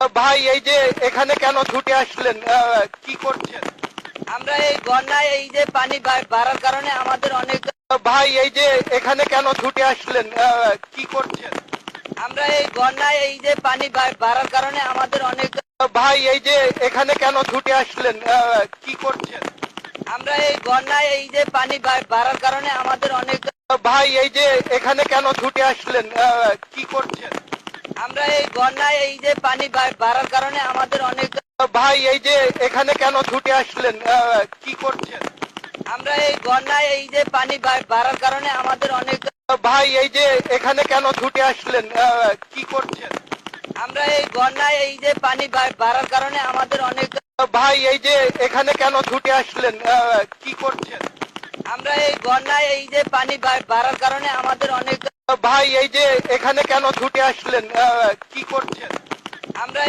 ভাই এই যে এখানে কেন ছুটে আসলেন, কি করছেন? আমরা এই বন্যায় এই যে পানি বাড়ার কারণে আমাদের অনেক ভাই এই যে এখানে কেন ছুটে আসলেন, কি করছেন? আমরা এই বন্যায় এই যে পানি বাড়ার কারণে আমাদের অনেক ভাই এই যে এখানে কেন ছুটে আসলেন, কি করছেন? আমরা এই বন্যায় এই যে পানি বাড়ার কারণে আমাদের অনেক ভাই এই যে এখানে কেন ছুটে আসলেন, কি করছেন? আমরা এই বন্যায় এই যে পানি বাড়ার কারণে আমাদের অনেক ভাই এই যে এখানে কেন ছুটে আসলেন, কি করছেন? আমরা এই বন্যায় এই যে পানি বাড়ার কারণে আমাদের অনেক ভাই এই যে এখানে কেন ছুটে আসলেন, কি করছেন? আমরা এই বন্যায় এই যে পানি বাড়ার কারণে আমাদের অনেক ভাই এই যে এখানে কেন ছুটে আসলেন, কি করছেন? আমরা এই বন্যায় এই যে পানি বাড়ার কারণে আমাদের অনেক ভাই এই যে এখানে কেন ছুটে আসলেন, কি করছেন? আমরা